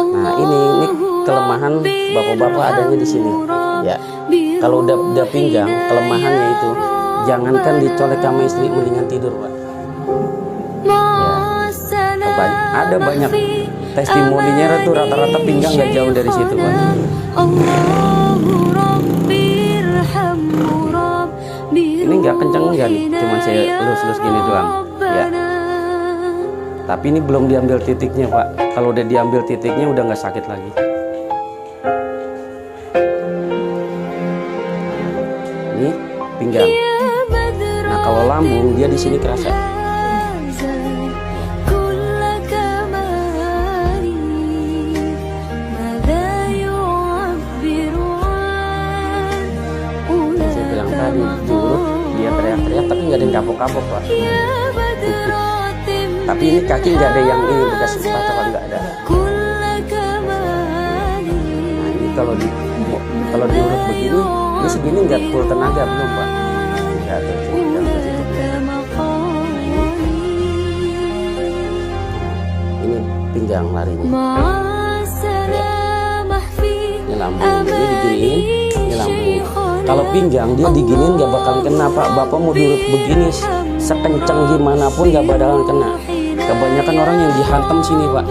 Nah ini kelemahan bapak-bapak adanya di sini. Ya, kalau udah pinggang, kelemahannya itu jangankan dicolek sama istri, mendingan tidur, Pak. Ya, ada banyak testimoninya tuh rata-rata pinggang nggak jauh dari situ, Pak. Ini nggak kenceng nggak nih, cuman saya lurus-lurus gini doang. Ya. Tapi ini belum diambil titiknya, Pak. Kalau udah diambil titiknya udah nggak sakit lagi. Ini pinggang. Nah kalau lambung dia di sini kerasa. Saya bilang tadi diurut dia teriak-teriak tapi nggak ada yang kapok-kapok, Pak. Tapi ini kaki nggak ada yang ini bekas patahan, nggak ada. Nah ini kalau diurut begini, ini segini nggak full tenaga belum, Pak. Nggak ada. Ini pinggang larinya. Ya. Ini lambung, ini diginiin, ini lambung. Kalau pinggang dia diginiin nggak bakalan kena, Pak. Bapak mau diurut begini sekencang gimana pun nggak bakalan kena. Kebanyakan orang yang dihantam sini, Pak,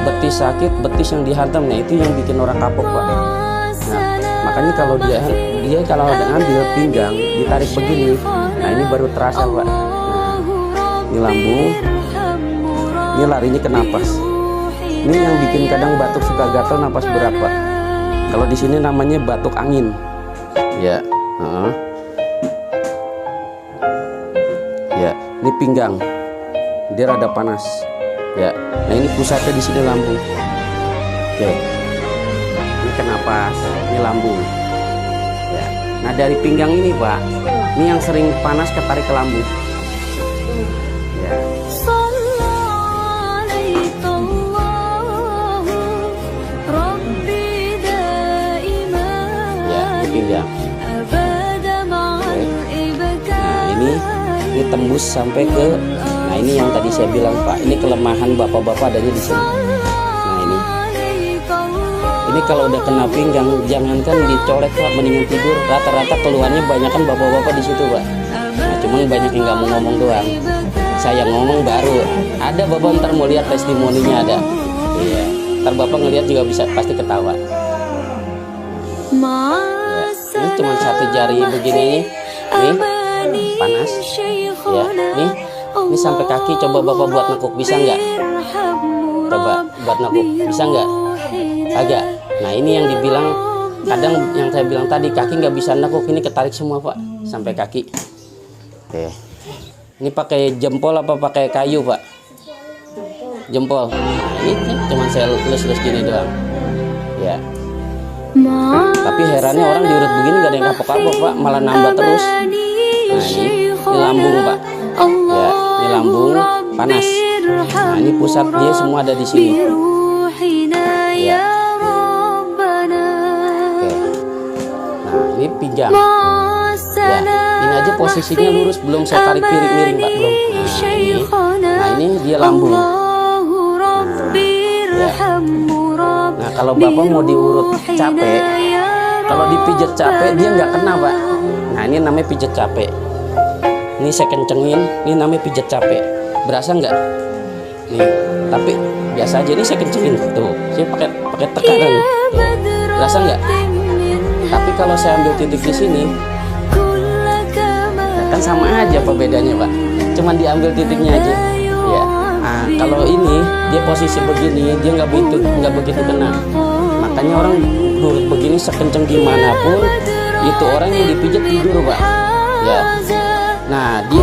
betis sakit, betis yang dihantam, nah itu yang bikin orang kapok, Pak. Nah makanya kalau dia kalau ada ngambil pinggang ditarik begini, nah ini baru terasa, Pak. Nah, ini lambung, ini larinya ke napas. Ini yang bikin kadang batuk suka gatal, napas berat, Pak. Kalau di sini namanya batuk angin, ya. Ya, ini pinggang. Dia rada panas, ya. Nah ini pusatnya di sini lambung. Oke, ini ke napas, ini lambung. Ya. Nah dari pinggang ini, Pak, ini yang sering panas ketarik ke lambung. Ya. Ya, ini pinggang. Oke. Nah ini tembus sampai ke. Nah ini yang tadi saya bilang, Pak, ini kelemahan bapak-bapak adanya di sini. Nah ini kalau udah kena pinggang jangankan dicolek, Pak, mendingan tidur. Rata-rata keluhannya banyak kan bapak-bapak di situ, Pak. Nah cuman banyak yang nggak mau ngomong doang. Saya ngomong baru ada bapak ntar mau lihat testimoninya ada. Iya. Ntar bapak ngelihat juga bisa pasti ketawa. Ya. Ini cuma satu jari begini nih panas. Ya nih. Ini sampai kaki, coba bapak buat nekuk, bisa nggak? Coba buat nekuk, bisa nggak? Agak. Nah ini yang dibilang, kadang yang saya bilang tadi, kaki nggak bisa nekuk, ini ketarik semua, Pak, sampai kaki. Oke. Ini pakai jempol apa pakai kayu, Pak? Jempol. Nah ini cuma saya lus-lus gini doang. Ya. Tapi herannya orang diurut begini nggak ada yang kapok-kapok, Pak, malah nambah terus. Nah ini lambung, Pak. Ya, ini lambung panas. Nah, ini pusat dia semua ada di sini. Ya. Oke. Nah, ini pinggang. Ya, ini aja posisinya lurus, belum saya tarik miring, Pak, belum. Nah, ini dia lambung. Nah, ya. Nah, kalau bapak mau diurut capek, kalau dipijat capek dia nggak kena, Pak. Nah, ini namanya pijat capek. Ini saya kencengin, ini namanya pijat capek. Berasa nggak? Nih, tapi biasa aja. Ini saya kencengin tuh. Saya pakai tekanan. Tuh. Berasa nggak? Tapi kalau saya ambil titik di sini, kan sama aja apa bedanya, Pak? Cuman diambil titiknya aja. Ya. Nah, kalau ini dia posisi begini, dia nggak begitu kena. Makanya orang nurut begini sekenceng gimana pun, itu orang yang dipijat tidur, Pak. Ya. Nah dia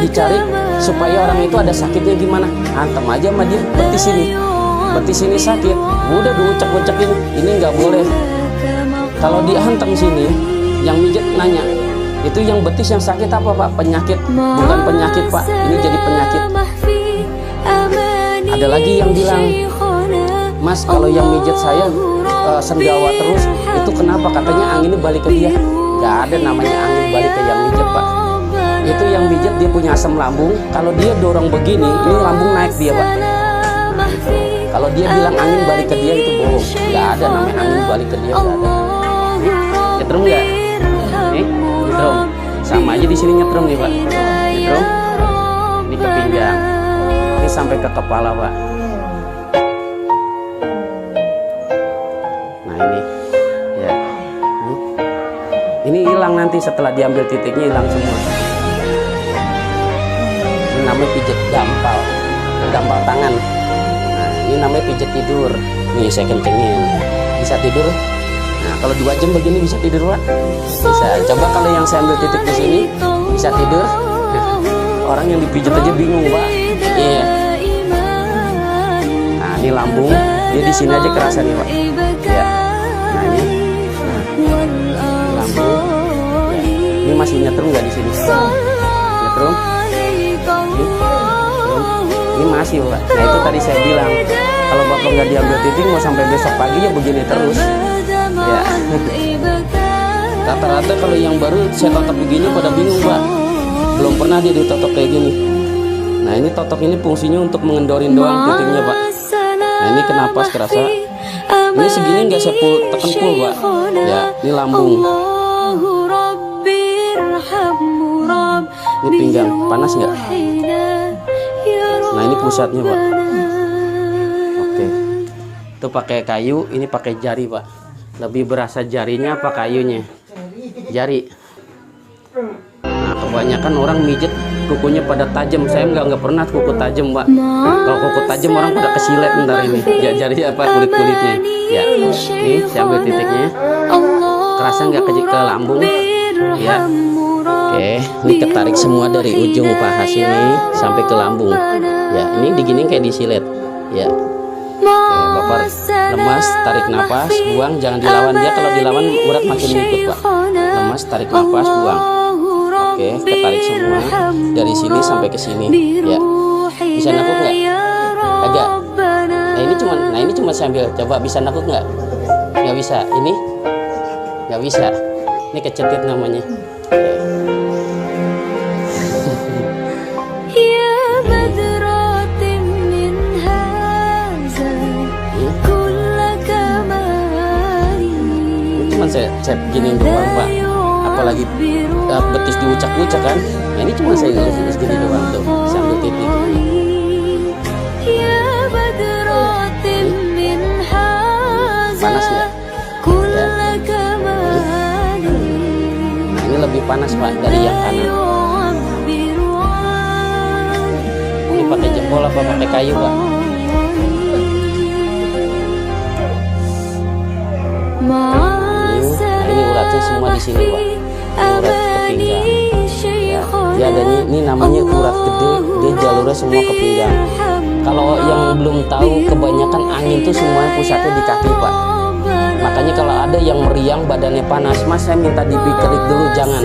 dicari supaya orang itu ada sakitnya gimana, hantam aja sama dia betis ini sakit, udah diucek-ucekin, ini nggak boleh. Kalau dihantam sini, yang mijet nanya, itu yang betis yang sakit apa, Pak? Penyakit? Bukan penyakit, Pak, ini jadi penyakit. Ada lagi yang bilang, Mas, kalau yang mijet saya sendawa terus, itu kenapa? Katanya anginnya balik ke dia. Gak ada namanya angin balik ke yang mijet, Pak. Itu yang pijat dia punya asam lambung. Kalau dia dorong begini, ini lambung naik dia, Pak. Kalau dia bilang angin balik ke dia, itu bohong. Nggak ada namanya angin balik ke dia, nggak ada. Nyetrum nggak? Nih, nyetrum. Sama aja di sini nyetrum nih, Pak. Nyetrum. Ini ke pinggang. Ini sampai ke kepala, Pak. Nah ini, ya. Ini hilang nanti setelah diambil titiknya, hilang semua. Ini namanya pijat gampal, gampal tangan. Nah, ini namanya pijat tidur. Nih saya kencengin, bisa tidur. Nah, kalau 2 jam begini bisa tidur, Pak? Bisa. Coba kalau yang saya ambil titik di sini bisa tidur. Orang yang dipijat aja bingung, Pak. Iya. Nah, ini lambung. Dia di sini aja kerasa nih, Pak. Ya. Nah, ini. Nah, lambung. Ya. Ini masih nyetrum nggak di sini? Nyetrum. Ini masih, Pak. Nah, itu tadi saya bilang, kalau Bapak nggak diambil titik mau sampai besok pagi ya begini terus. Ya. Rata-rata kalau yang baru saya totok begini pada bingung, Pak. Belum pernah dia ditotok kayak gini. Nah, ini totok ini fungsinya untuk mengendorin doang titiknya, Pak. Nah, ini kenapas kerasa. Ini segini nggak saya tekan full, Pak. Ya, ini lambung. Ini pinggang, panas nggak? Nah, ini pusatnya, Pak. Oke. Itu pakai kayu, ini pakai jari, Pak. Lebih berasa jarinya apa kayunya? Jari. Nah, kebanyakan orang mijet kukunya pada tajam. Saya nggak pernah kuku tajam, Pak. Kalau kuku tajam orang pada kesilet ntar ini. Jari apa kulit-kulitnya. Ya, ini saya ambil titiknya. Kerasa nggak ke lambung? Ya. Oke, ini ketarik semua dari ujung paha sini sampai ke lambung. Ya, ini digini kayak disilet. Ya. Oke, Bapak lemas, tarik napas, buang, jangan dilawan dia. Kalau dilawan urat makin ngikut, Pak. Lemas, tarik napas, buang. Oke, ketarik semua dari sini sampai ke sini. Ya, bisa nakuk nggak? Agak. Nah ini cuma sambil coba bisa nakuk nggak? Nggak bisa. Ini nggak bisa. Ini kecetit namanya. Saya begini doang, Pak. Apalagi betis diucak-ucak kan. Nah, ini cuma saya lulus gini doang tuh sambil titik. Panas nggak? Ya. Nah, ini lebih panas, Pak, dari yang kanan. Ini pakai jempol apa pakai kayu, Pak? Ini uratnya semua di sini, Pak. Ini urat ke pinggang. Ya, dia adanya ini namanya urat gede, dia jalurnya semua ke pinggang. Kalau yang belum tahu, kebanyakan angin tuh semuanya pusatnya di kaki, Pak. Makanya kalau ada yang meriang badannya panas, Mas saya minta dikerik dulu, jangan.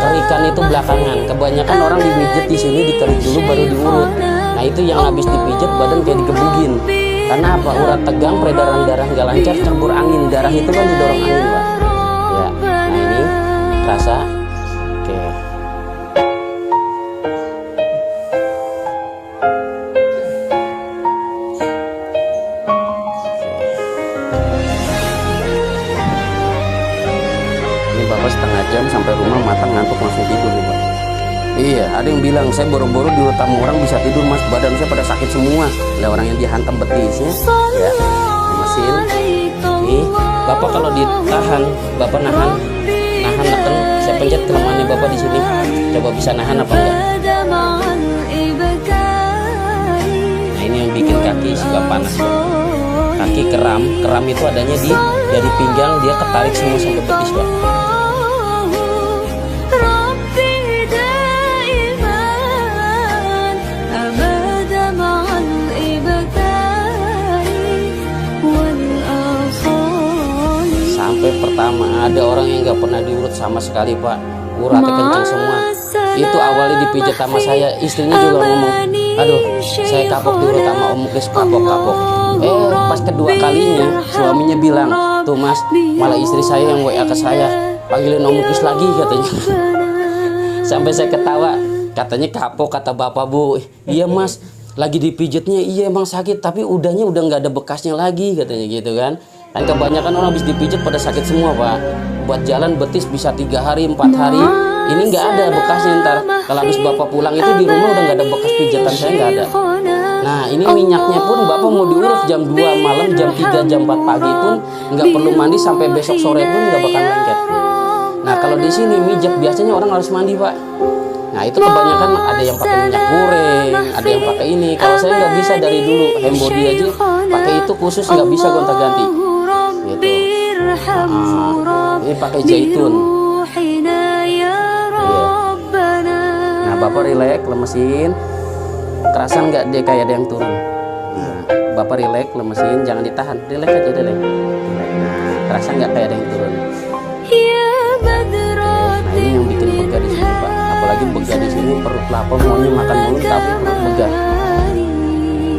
Kerikan itu belakangan. Kebanyakan orang dipijat di sini dikerik dulu baru diurut. Nah, itu yang habis dipijat badan kayak digebugin. Karena apa? Urat tegang, peredaran darah nggak lancar, campur angin. Darah itu kan didorong angin, Pak. Ya, nah ini rasa. Oke. Ini Bapak setengah jam sampai rumah matang ngantuk langsung tidur nih, Pak. Iya, ada yang bilang saya boro-boro diurut sama orang bisa tidur, Mas, badan saya pada sakit semua. Lah orang yang dihantam betisnya, ya, mesin. Nih, Bapak kalau ditahan, Bapak nahan, neken, saya pencet kelemahannya Bapak di sini. Coba bisa nahan apa enggak? Nah, ini yang bikin kaki suka panas, Pak. Kaki keram itu adanya dari pinggang, dia ketarik semua sampai betis, Pak. Pertama ada orang yang nggak pernah diurut sama sekali, Pak, uratnya kencang semua. Itu awalnya dipijat sama saya, istrinya juga ngomong, aduh saya kapok diurut sama Om Muklis, kapok. Pas kedua kalinya suaminya bilang, tuh Mas, malah istri saya yang WA ke saya, panggilin Om Muklis lagi katanya. Sampai saya ketawa. Katanya kapok kata bapak, Bu. Iya mas, lagi dipijitnya iya emang sakit, tapi udahnya udah nggak ada bekasnya lagi katanya gitu kan. Kan kebanyakan orang habis dipijit pada sakit semua pak. Buat jalan betis bisa 3 hari 4 hari. Ini nggak ada bekasnya ntar. Kalau habis bapak pulang itu di rumah udah nggak ada bekas pijatan, saya nggak ada. Nah ini minyaknya pun bapak mau diurus jam 2 malam, jam 3, jam 4 pagi pun nggak perlu mandi sampai besok sore pun nggak bakal lengket. Nah kalau di sini mijat biasanya orang harus mandi pak. Nah itu kebanyakan ada yang pakai minyak goreng, ada yang pakai ini. Kalau saya nggak bisa dari dulu, Hembody aja pakai itu khusus, nggak bisa gonta-ganti. Gitu. Ini pakai zaitun. Iya. Nah bapak rileks, lemesin. Kerasan nggak dia kayak ada yang turun. Nah, bapak rileks, lemesin, jangan ditahan, rileks aja rileks. Nah kerasan nggak kayak ada yang turun. Nah ini yang bikin begah di sini pak. Apalagi begah di sini perut lapar maunya makan mulu tapi perut begah.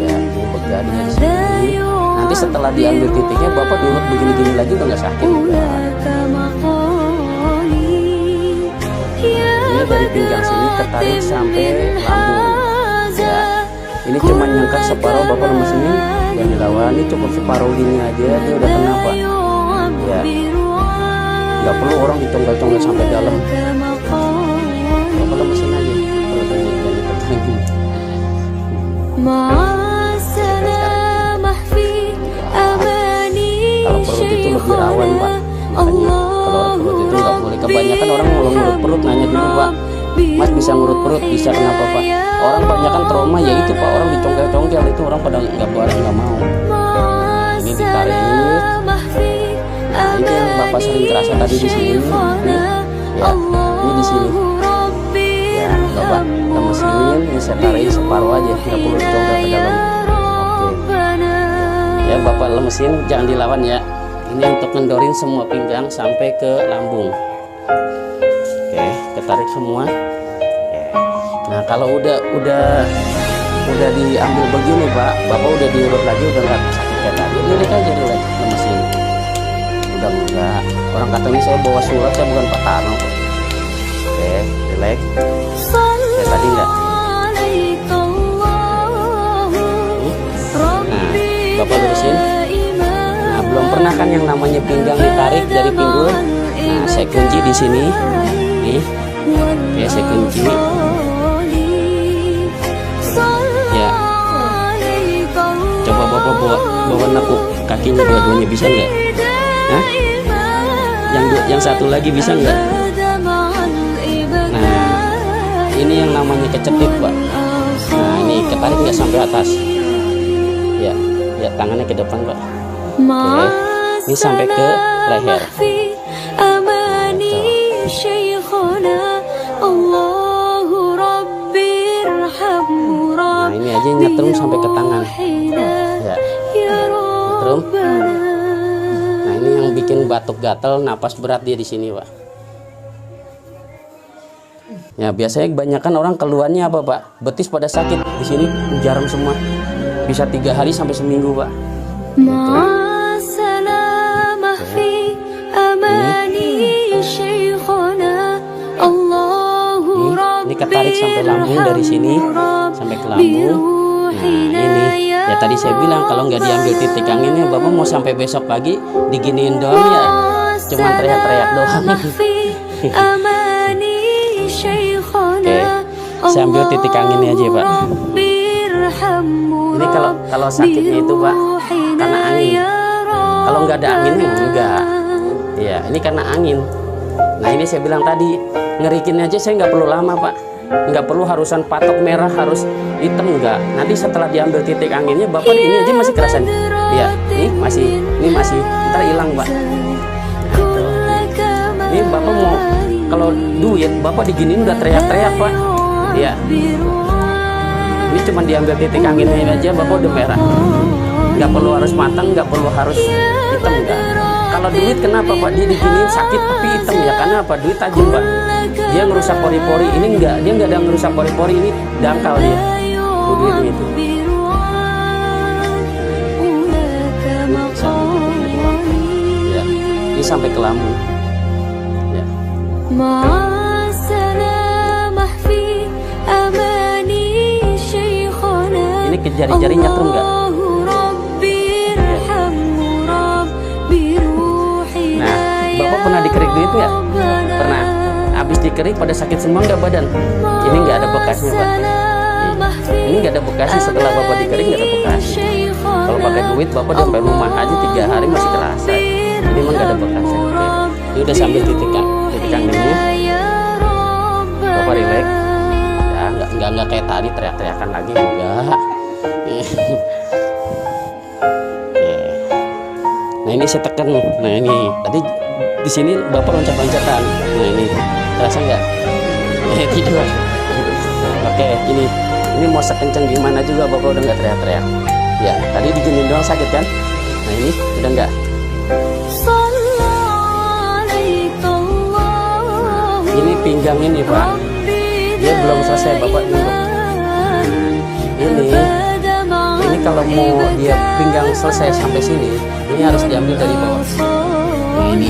Ya ini begah di sini. Nanti setelah diambil titiknya bapak diurut begini-gini lagi udah nggak sakit. Ini dari pinggang sini ketarik sampai lambung. Ya ini cuma nyangkat separuh bapak lemesin dan dilawan. Ini cukup separuh gini aja dia udah kena pak. Ya nggak perlu orang dicongkel-congkel sampai dalam. Bapak lemesin aja kalau tadi dari pertandingan. Kalau perut itu lebih rawan pak, makanya kalau perut itu nggak boleh. Kebanyakan orang mau ngurut perut nanya dulu pak, mas bisa ngurut perut, bisa kenapa pak? Orang kebanyakan trauma ya itu pak, orang dicongkel-congkel itu orang pada nggak mau. Ini ditarik. Nah ini yang bapak sering kerasa tadi di sini, ya ini di sini. Ya bapak lemesin, ini saya tarik separuh aja, nggak perlu dicongkel ke dalam. Oke. Ya bapak lemesin, jangan dilawan ya. Ini untuk ngendorin semua pinggang sampai ke lambung. Oke, ketarik semua. Oke. Nah kalau udah diambil begini pak, bapak udah diurut lagi udah nggak sakit kayak tadi. Lirik aja rileks, lemesin. Udah enggak. Orang katanya saya bawa surat, saya bukan Pak Tarno. Oke, rileks. Kayak tadi enggak? Nah, bapak lurusin. Nah, belum pernah kan yang namanya pinggang ditarik dari pinggul. Nah, saya kunci di sini. Nih. Oke, saya kunci. Ya. Coba bapak bawa nekuk kakinya dua-duanya bisa enggak? Hah? Yang satu lagi bisa nggak? Nah, ini yang namanya kecepit pak. Nah ini ketarik nggak sampai atas. Ya, ya tangannya ke depan pak. Oke, ini sampai ke leher. Nah ini aja nyetrum sampai ke tangan. Ya, nyetrum. Nah ini yang bikin batuk gatal, napas berat dia di sini pak. Ya biasanya kebanyakan orang keluhannya apa pak? Betis pada sakit, di sini jarum semua, bisa 3 hari sampai seminggu pak. Gitu. Ini ketarik sampai lambung dari sini sampai ke lambung. Nah ini ya tadi saya bilang kalau nggak diambil titik anginnya bapak mau sampai besok pagi diginiin doang ya, cuman teriak-teriak doang. Oke, saya ambil titik anginnya aja pak. Ini kalau sakitnya itu pak karena angin. Kalau nggak ada anginnya enggak. Ya ini karena angin. Nah ini saya bilang tadi ngerikin aja saya nggak perlu lama pak. Nggak perlu harusan patok merah harus hitam enggak. Nanti setelah diambil titik anginnya bapak ini aja masih kerasan. Ya ini masih ntar hilang pak. Nah, itu. Ini bapak mau kalau duit bapak diginiin udah teriak-teriak pak. Ya ini cuma diambil titik anginnya aja bapak udah merah. Nggak perlu harus matang, nggak perlu harus hitam enggak. Kalau duit kenapa pak dia diginiin sakit tapi hitam ya karena apa? Duit tajam pak. Dia ngerusak pori-pori, ini enggak, dia nggak ada ngerusak pori-pori, ini dangkal dia. Duit itu. Ya, ini sampai ke lambung. Ya. sakit jari-jari nyetrum nggak? Nah, Bapak pernah dikerik itu ya? Pernah. Habis dikerik pada sakit semua nggak badan? Ini nggak ada bekasnya Pak. Ini nggak ada bekasnya, setelah Bapak dikerik nggak ada bekasnya. Kalau pakai duit Bapak sampai rumah aja 3 hari masih terasa. Ini emang nggak ada bekasnya. Oke. Ini udah sambil titik ini. Bapak relax. Ya, nggak kayak tadi teriak-teriakan lagi enggak. Nah ini saya tekan. Nah ini tadi di sini Bapak loncat-loncatan. Nah ini terasa nggak? Tidur. Oke, ini mau sekencang gimana juga Bapak udah nggak teriak-teriak. Ya, tadi diginin doang sakit kan? Nah ini udah nggak. Ini pinggang ini Pak, dia belum selesai Bapak dulu. Ini kalau mau dia pinggang selesai sampai sini, ini harus diambil dari bawah. Nah, ini.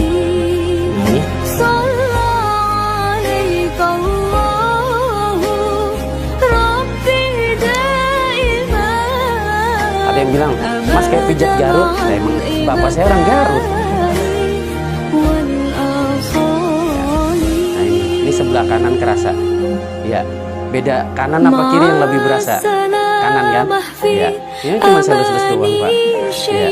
Ada yang bilang, Mas kayak pijat Garut. Nah, emang bapak saya orang Garut. Ini sebelah kanan kerasa. Ya, beda kanan apa kiri yang lebih berasa? Kanan kan? Ya, ini cuma selus-selus doang Pak. Ya.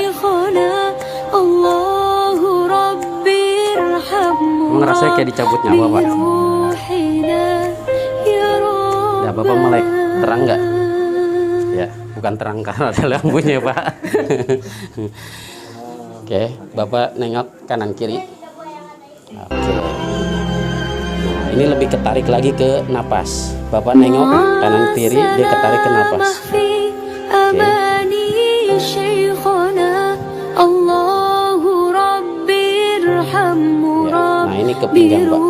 Emang rasanya kayak dicabut nyawa Pak. Ya, Bapak melek, terang nggak? Ya, bukan terang karena ada lampunya Pak. Oke, Bapak nengok kanan kiri. Oke. Ini lebih ketarik lagi ke napas. Bapak nengok kanan kiri, dia ketarik ke napas. Oke. Ya. Nah ini ke pinggang Pak.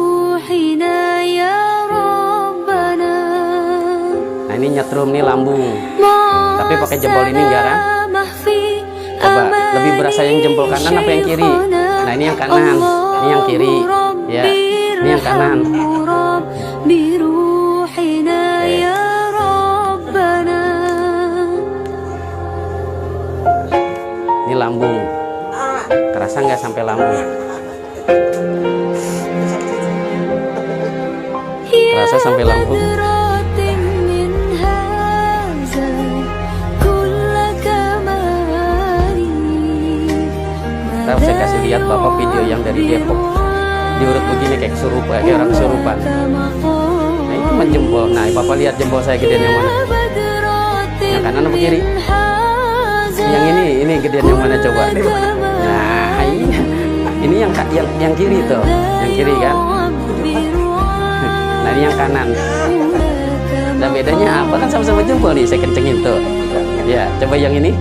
Nah ini nyetrum nih lambung. Tapi pakai jempol ini enggak kan? Coba lebih berasa yang jempol kanan apa yang kiri? Nah ini yang kanan, ini yang kiri. Ya, ini yang kanan. Ini lambung. Kerasa nggak sampai lambung? Kerasa sampai lambung? Ntar saya kasih lihat Bapak video yang dari Depok. Diurut begini kayak kesurupan, kayak orang kesurupan. Nah itu menjempol. Nah Bapak lihat jempol saya gedean yang mana? Yang kanan apa kiri? Yang ini gedean yang mana coba? Nah ini yang kiri tuh, yang kiri kan? Nah ini yang kanan. Nah bedanya apa kan sama-sama jempol nih, saya kencengin tuh. Ya coba yang ini.